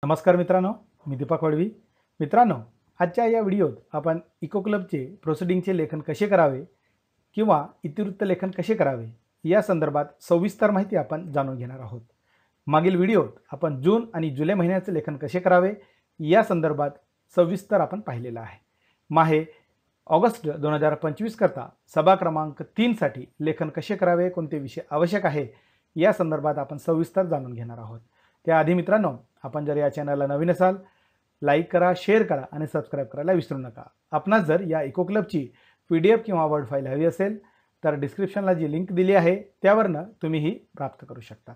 नमस्कार मित्रांनो, मी दीपक वडवी. मित्रांनो, आजच्या या व्हिडिओत आपण इको क्लबचे प्रोसिडिंगचे लेखन कसे करावे किंवा इतिवृत्त लेखन कसे करावे या संदर्भात सविस्तर माहिती आपण जाणून घेणार आहोत. मागील व्हिडिओत आपण जून आणि जुलै महिन्याचे लेखन कसे करावे या संदर्भात सविस्तर आपण पाहिलेलं आहे. माहे ऑगस्ट 2025 करता सभा क्रमांक 3 साठी लेखन कसे करावे, कोणते विषय आवश्यक आहे या संदर्भात आपण सविस्तर जाणून घेणार आहोत. त्याआधी मित्रांनो, आपण जर या चॅनलला नवीन असाल, लाईक करा, शेअर करा आणि सबस्क्राईब करायला विसरू नका. आपणास जर या इको क्लबची PDF किंवा वर्ड फाईल हवी असेल तर डिस्क्रिप्शनला जी लिंक दिली आहे त्यावरनं तुम्ही ही प्राप्त करू शकता.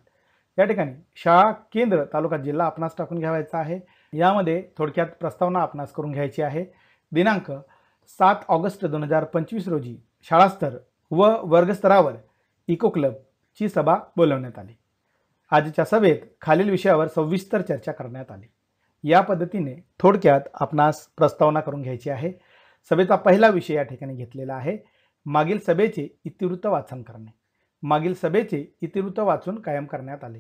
या ठिकाणी शाळा, केंद्र, तालुका, जिल्हा आपणास टाकून घ्यायचा आहे. यामध्ये थोडक्यात प्रस्तावना आपणास करून घ्यायची आहे. दिनांक 7 ऑगस्ट 2025 रोजी शाळास्तर व वर्गस्तरावर इको क्लबची सभा बोलवण्यात आली. आजच्या सभेत खालील विषयावर सविस्तर चर्चा करण्यात आली. या पद्धतीने थोडक्यात आपणास प्रस्तावना करून घ्यायची आहे. सभेचा पहिला विषय या ठिकाणी घेतलेला आहे, मागील सभेचे इतिवृत्त वाचन करणे. मागील सभेचे इतिवृत्त वाचून कायम करण्यात आले.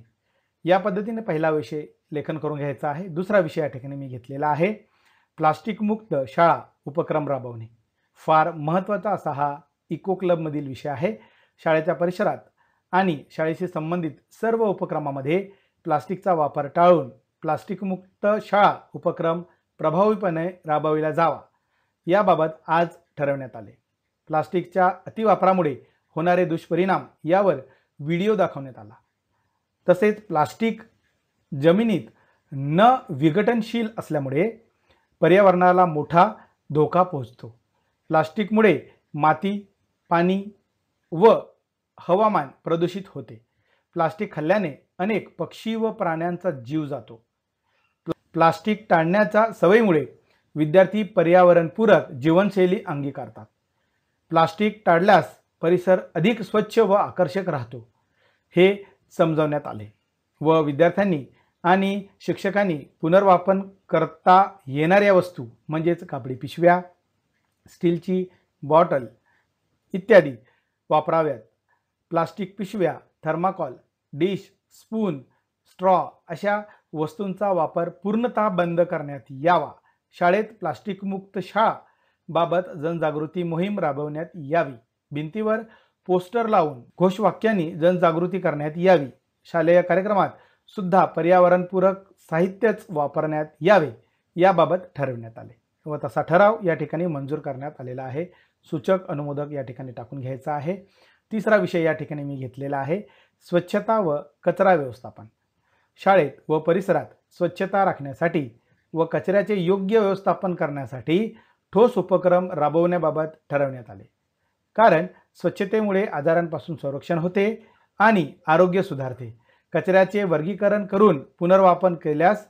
या पद्धतीने पहिला विषय लेखन करून घ्यायचा आहे. दुसरा विषय या ठिकाणी मी घेतलेला आहे, प्लास्टिक मुक्त शाळा उपक्रम राबवणे. फार महत्त्वाचा असा हा इको क्लबमधील विषय आहे. शाळेच्या परिसरात आणि शाळेशी संबंधित सर्व उपक्रमामध्ये प्लास्टिकचा वापर टाळून प्लास्टिक मुक्त शाळा उपक्रम प्रभावीपणे राबविला जावा याबाबत आज ठरवण्यात आले. प्लास्टिकच्या अतिवापरामुळे होणारे दुष्परिणाम यावर व्हिडिओ दाखवण्यात आला. तसेच प्लास्टिक जमिनीत न विघटनशील असल्यामुळे पर्यावरणाला मोठा धोका पोहोचतो. प्लास्टिकमुळे माती, पाणी व हवामान प्रदूषित होते. प्लास्टिक खाल्ल्याने अनेक पक्षी व प्राण्यांचा जीव जातो. प्लास्टिक टाळण्याच्या सवयीमुळे विद्यार्थी पर्यावरणपूरक जीवनशैली अंगीकारतात. प्लास्टिक टाळल्यास परिसर अधिक स्वच्छ व आकर्षक राहतो हे समजावण्यात आले व विद्यार्थ्यांनी आणि शिक्षकांनी पुनर्वापर करता येणाऱ्या वस्तू म्हणजेच कापडी पिशव्या, स्टीलची बॉटल इत्यादी वापराव्यात. प्लास्टिक पिशव्या, थर्माकॉल, डिश, स्पून, स्ट्रॉ अशा वस्तूंचा वापर पूर्णतः बंद करण्यात यावा. शाळेत प्लास्टिक मुक्त शाळा बाबत जनजागृती मोहीम राबवण्यात यावी. भिंतीवर पोस्टर लावून घोषवाक्यांनी जनजागृती करण्यात यावी. शालेय कार्यक्रमात सुद्धा पर्यावरणपूरक साहित्यच वापरण्यात यावे याबाबत ठरवण्यात आले व तसा ठराव या ठिकाणी मंजूर करण्यात आलेला आहे. सूचक अनुमोदक या ठिकाणी टाकून घ्यायचा आहे. तिसरा विषय या ठिकाणी मी घेतलेला आहे, स्वच्छता व कचरा व्यवस्थापन. शाळेत व परिसरात स्वच्छता राखण्यासाठी व कचऱ्याचे योग्य व्यवस्थापन करण्यासाठी ठोस उपक्रम राबवण्याबाबत ठरवण्यात आले. कारण स्वच्छतेमुळे आजारांपासून संरक्षण होते आणि आरोग्य सुधारते. कचऱ्याचे वर्गीकरण करून पुनर्वापर केल्यास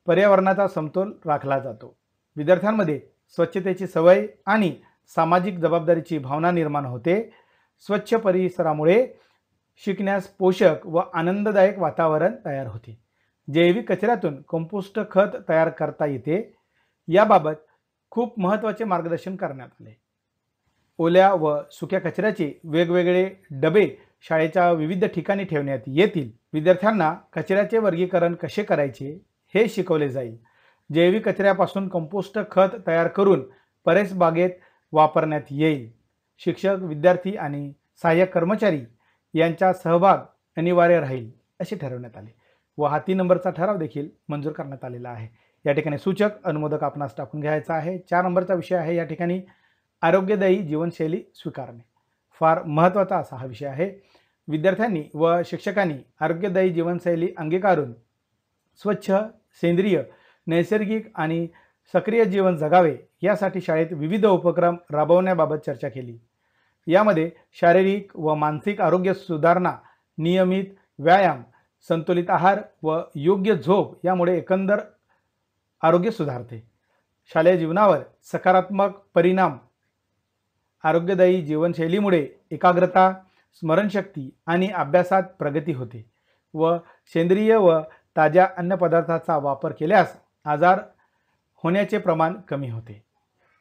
पर्यावरणाचा समतोल राखला जातो. विद्यार्थ्यांमध्ये स्वच्छतेची सवय आणि सामाजिक जबाबदारीची भावना निर्माण होते. स्वच्छ परिसरामुळे शिकण्यास पोषक व आनंददायक वातावरण तयार होते. जैविक कचऱ्यातून कंपोस्ट खत तयार करता येते. याबाबत खूप महत्त्वाचे मार्गदर्शन करण्यात आले. ओल्या व सुक्या कचऱ्याचे वेगवेगळे डबे शाळेच्या विविध ठिकाणी ठेवण्यात येतील. विद्यार्थ्यांना कचऱ्याचे वर्गीकरण कसे करायचे हे शिकवले जाईल. जैविक कचऱ्यापासून कंपोस्ट खत तयार करून परसबागेत वापरण्यात येईल. शिक्षक, विद्यार्थी आणि सहाय्यक कर्मचारी यांचा सहभाग अनिवार्य राहील असे ठरवण्यात आले व हा 3 नंबरचा ठराव देखील मंजूर करण्यात आलेला आहे. या ठिकाणी सूचक अनुमोदक आपणास टाकून घ्यायचा आहे. 4 नंबरचा विषय आहे या ठिकाणी आरोग्यदायी जीवनशैली स्वीकारणे. फार महत्त्वाचा असा हा विषय आहे. विद्यार्थ्यांनी व शिक्षकांनी आरोग्यदायी जीवनशैली अंगीकारून स्वच्छ, सेंद्रिय, नैसर्गिक आणि सक्रिय जीवन जगावे यासाठी शाळेत विविध उपक्रम राबवण्याबाबत चर्चा केली. यामध्ये शारीरिक व मानसिक आरोग्य सुधारणा, नियमित व्यायाम, संतुलित आहार व योग्य झोप यामुळे एकंदर आरोग्य सुधारते. शालेय जीवनावर सकारात्मक परिणाम. आरोग्यदायी जीवनशैलीमुळे एकाग्रता, स्मरणशक्ती आणि अभ्यासात प्रगती होते व सेंद्रिय व ताज्या अन्नपदार्थाचा वापर केल्यास आजार होण्याचे प्रमाण कमी होते.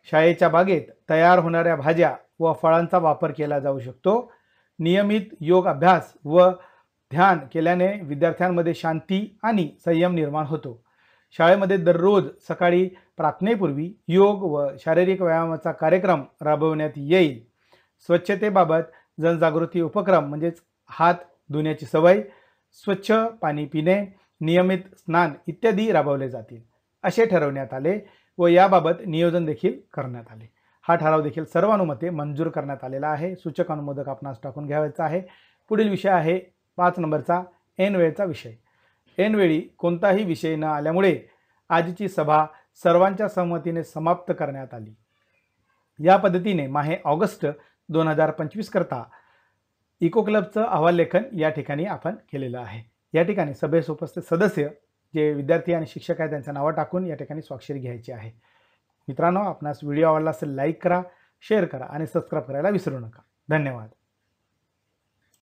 शाळेच्या बागेत तयार होणाऱ्या भाज्या व फळांचा वापर केला जाऊ शकतो. नियमित योग अभ्यास व ध्यान केल्याने विद्यार्थ्यांमध्ये शांती आणि संयम निर्माण होतो. शाळेमध्ये दररोज सकाळी प्रार्थनेपूर्वी योग व शारीरिक व्यायामाचा कार्यक्रम राबवण्यात येईल. स्वच्छतेबाबत जनजागृती उपक्रम म्हणजेच हात धुण्याची सवय, स्वच्छ पाणी पिणे, नियमित स्नान इत्यादी राबवले जातील असे ठरवण्यात आले व याबाबत नियोजन देखील करण्यात आले. हा ठराव देखील सर्वानुमते मंजूर करण्यात आलेला आहे. सूचक अनुमोदक आपणास टाकून घ्यायचा आहे. पुढील विषय आहे 5 नंबरचा ऐन वेळचा विषय. ऐनवेळी कोणताही विषय न आल्यामुळे आजची सभा सर्वांच्या संमतीने समाप्त करण्यात आली. या पद्धतीने माहे ऑगस्ट 2025 करता इको क्लबचं अहवाल लेखन या ठिकाणी आपण केलेलं आहे. या ठिकाणी सभेस उपस्थित सदस्य जे विद्यार्थी आणि शिक्षक आहेत त्यांचं नावं टाकून या ठिकाणी स्वाक्षरी घ्यायची आहे. मित्रांनो, आपणास व्हिडिओ आवडला असेल लाईक करा, शेअर करा आणि सबस्क्राईब करायला विसरू नका. धन्यवाद.